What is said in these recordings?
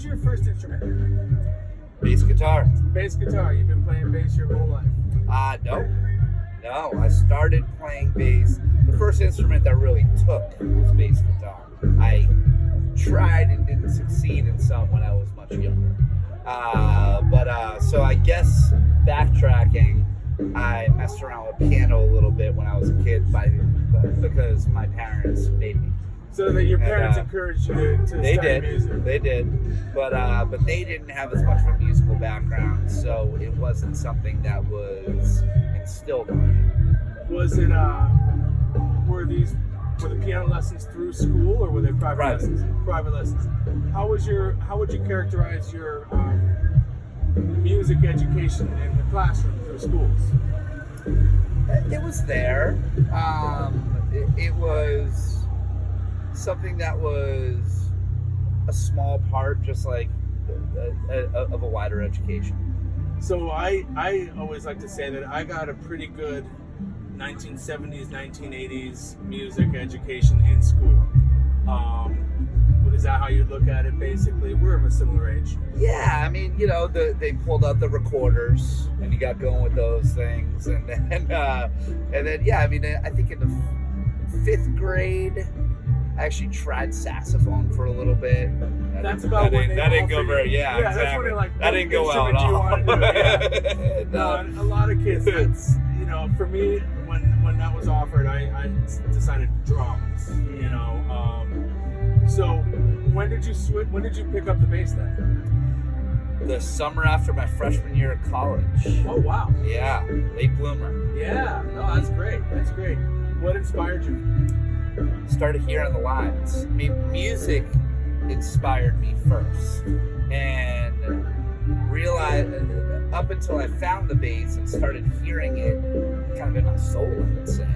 was your first instrument? Bass guitar. Bass guitar. You've been playing bass your whole life? No. I started playing bass. The first instrument that really took was bass guitar. I tried and didn't succeed in some when I was much younger. So I guess backtracking, I messed around with piano a little bit when I was a kid because my parents made me. So that your parents encouraged you to study music? They did. But they didn't have as much of a musical background, so it wasn't something that was instilled on me. Was it, were the piano lessons through school, or were they private lessons? Private lessons. How would you characterize your music education in the classroom through schools? It was there. It was something that was a small part, just like of a wider education. So I always like to say that I got a pretty good 1970s, 1980s music education in school. Is that how you look at it, basically? We're of a similar age. Yeah, I mean, they pulled out the recorders, and you got going with those things, and then yeah, I mean, I think in the 5th grade, I actually tried saxophone for a little bit. That's about when that didn't go very. Yeah, exactly. That's when like, that didn't go well at all. No, a lot of kids. That's for me, when that was offered, I decided drums. So when did you switch? When did you pick up the bass then? The summer after my freshman year of college. Oh wow! Yeah, late bloomer. Yeah, no, that's great. That's great. What inspired you? Started hearing the lines. I mean, music inspired me first, and realized up until I found the bass and started hearing it kind of in my soul, I would say,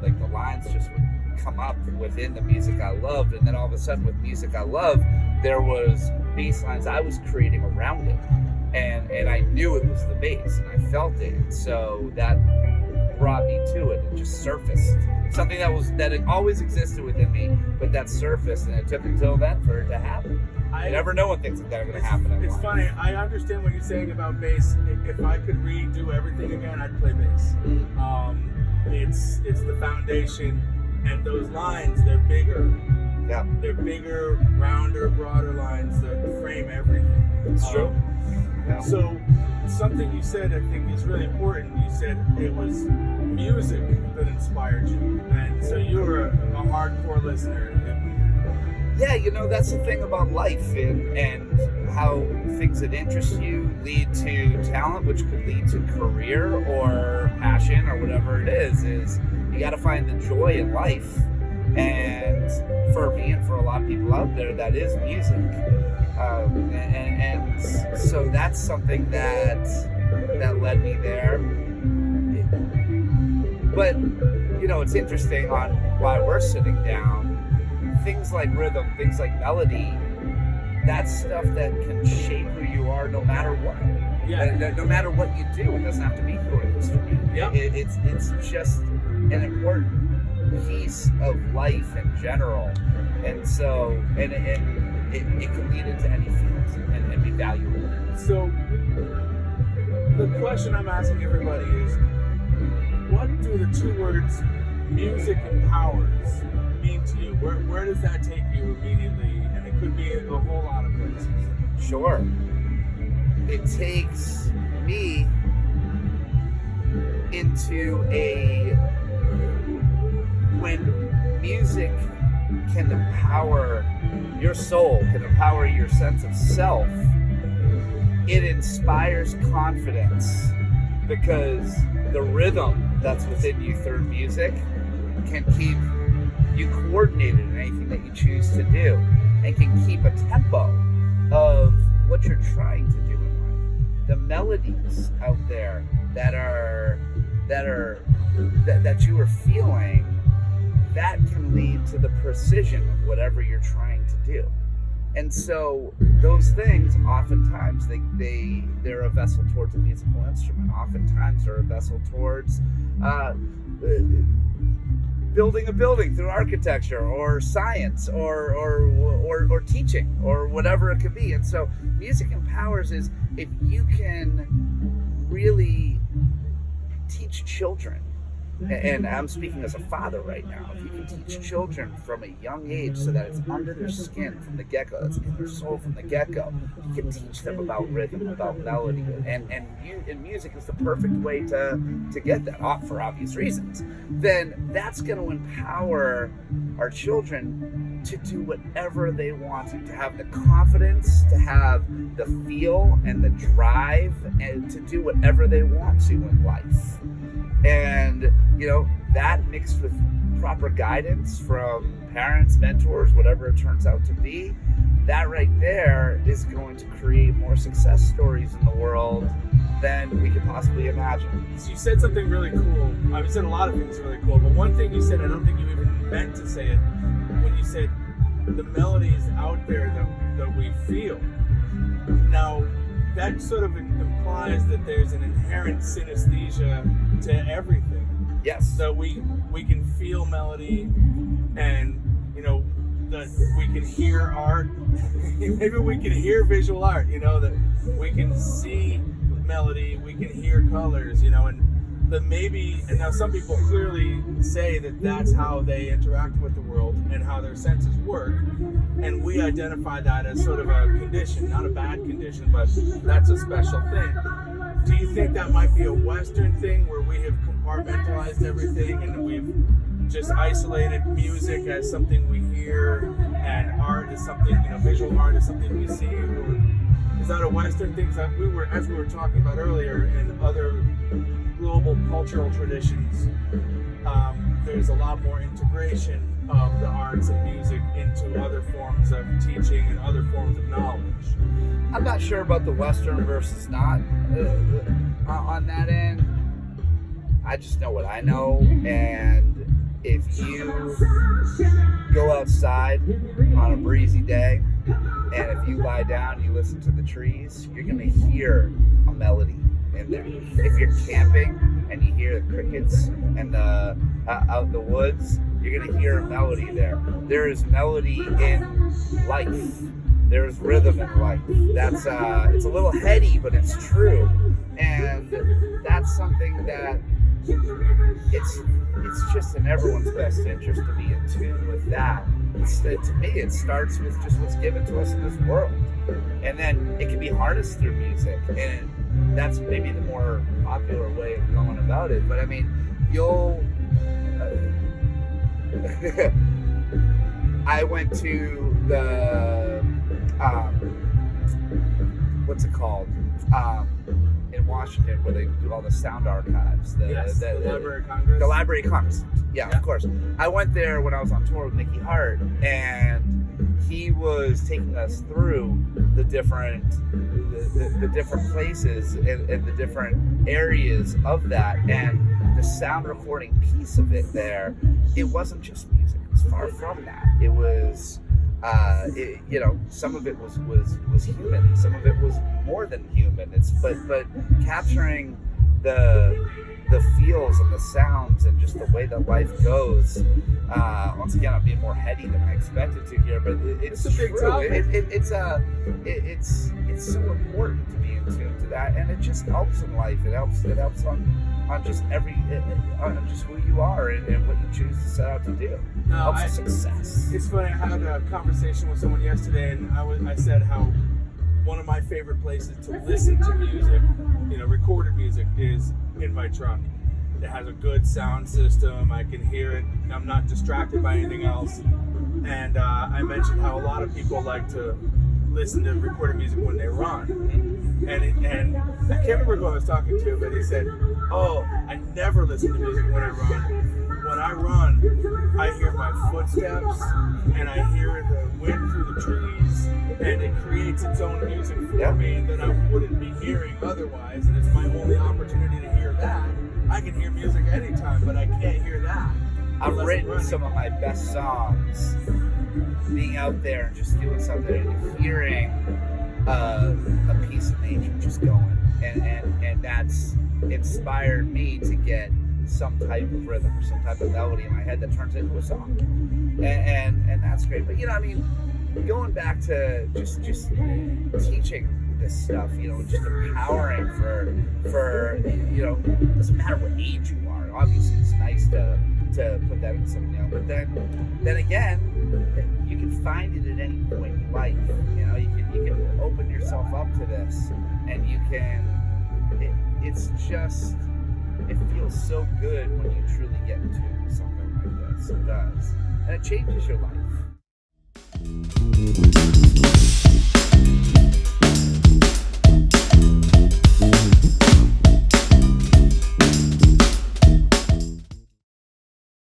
like the lines just would come up within the music I loved, and then all of a sudden with music I loved, there was bass lines I was creating around it, and I knew it was the bass, and I felt it, and so that brought me to it. It just surfaced. Something that had always existed within me, but that surfaced, and it took until then for it to happen. You never know when things like that are going to happen. It's funny. I understand what you're saying about bass. If I could redo everything again, I'd play bass. It's the foundation, and those lines, they're bigger. Yeah. They're bigger, rounder, broader lines that frame everything. It's true. Yeah. So something you said I think is really important. You said it was music that inspired you, and so you were a hardcore listener. Yeah, that's the thing about life and how things that interest you lead to talent, which could lead to career or passion or whatever it is you got to find the joy in life. And for me and for a lot of people out there, that is music. And so that's something that led me there. But, it's interesting on why we're sitting down. Things like rhythm, things like melody, that's stuff that can shape who you are no matter what. Yeah. No matter what you do, it doesn't have to be through an instrument. Yeah. It's just an important piece of life in general. And so, and it can lead into any field and be valuable. So, the question I'm asking everybody is, what do the two words music and powers mean to you? Where does that take you immediately? And it could be a whole lot of places. Sure. It takes me into when music can empower your soul, can empower your sense of self, it inspires confidence, because the rhythm that's within you through music can keep you coordinated in anything that you choose to do, and can keep a tempo of what you're trying to do in life. The melodies out there that you are feeling, that can lead to the precision of whatever you're trying to do. And so those things, oftentimes, they're a vessel towards a musical instrument. Oftentimes they're a vessel towards building a building through architecture or science or teaching or whatever it could be. And so music empowers is if you can really teach children, and I'm speaking as a father right now, if you can teach children from a young age so that it's under their skin from the get-go, it's in their soul from the get-go, you can teach them about rhythm, about melody, and music is the perfect way to get that, for obvious reasons, then that's going to empower our children to do whatever they want, to have the confidence, to have the feel and the drive, and to do whatever they want to in life. And, that mixed with proper guidance from parents, mentors, whatever it turns out to be, that right there is going to create more success stories in the world than we could possibly imagine. So you said something really cool. You said a lot of things really cool, but one thing you said, I don't think you even meant to say it, when you said the melodies out there that we feel. Now, that sort of implies that there's an inherent synesthesia to everything. Yes. So we can feel melody, and that we can hear art. Maybe we can hear visual art. That we can see melody, we can hear colors. And that maybe. And now some people clearly say that that's how they interact with the world and how their senses work. And we identify that as sort of a condition, not a bad condition, but that's a special thing. Do you think that might be a Western thing where we have compartmentalized everything and we've just isolated music as something we hear and art is something, visual art is something we see? Or is that a Western thing? As we were talking about earlier, in other global cultural traditions, there's a lot more integration of the arts and music into other forms of teaching and other forms of knowledge. I'm not sure about the Western versus not on that end. I just know what I know, and if you go outside on a breezy day, and if you lie down and you listen to the trees, you're going to hear a melody in there. If you're camping and you hear the crickets and out in the woods, you're going to hear a melody there. There is melody in life. There's rhythm in life. That's it's a little heady, but it's true, and that's something that it's just in everyone's best interest to be in tune with that. To me, it starts with just what's given to us in this world, and then it can be harnessed through music, and that's maybe the more popular way of going about it. But I mean, I went to the what's it called? In Washington, where they do all the sound archives. The Library of Congress? The Library of Congress. Yeah, of course. I went there when I was on tour with Mickey Hart, and he was taking us through the different places and the different areas of that, and the sound recording piece of it there, it wasn't just music. It was far from that. It was some of it was human, some of it was more than human. But capturing the feels and the sounds and just the way that life goes. Once again, I'm being more heady than I expected to here, but it's a big topic. It's so important to be in tune to that, and it just helps in life. It helps on just on just who you are and what you choose to set out to do. Helps with success. It's funny. I had a conversation with someone yesterday, and I said how one of my favorite places to listen to music, recorded music, is in my truck. It has a good sound system. I can hear it. I'm not distracted by anything else. And I mentioned how a lot of people like to listen to recorded music when they run. And I can't remember who I was talking to, but he said, "Oh, I never listen to music when I run. When I run, I hear my footsteps and I hear the wind through the trees, and it creates its own music for me that I wouldn't be hearing otherwise, and it's my only opportunity to hear that. I can hear music anytime, but I can't hear that." I've written some of my best songs being out there and just doing something and hearing a piece of nature just going, and that's inspired me to get some type of rhythm or some type of melody in my head that turns into a song, and that's great. But I mean, going back to just teaching this stuff, just empowering for it doesn't matter what age you are. Obviously, it's nice to put that in something else, but then again, you can find it at any point in life. You can open yourself up to this, and you can. It feels so good when you truly get into something like this. It does, and it changes your life.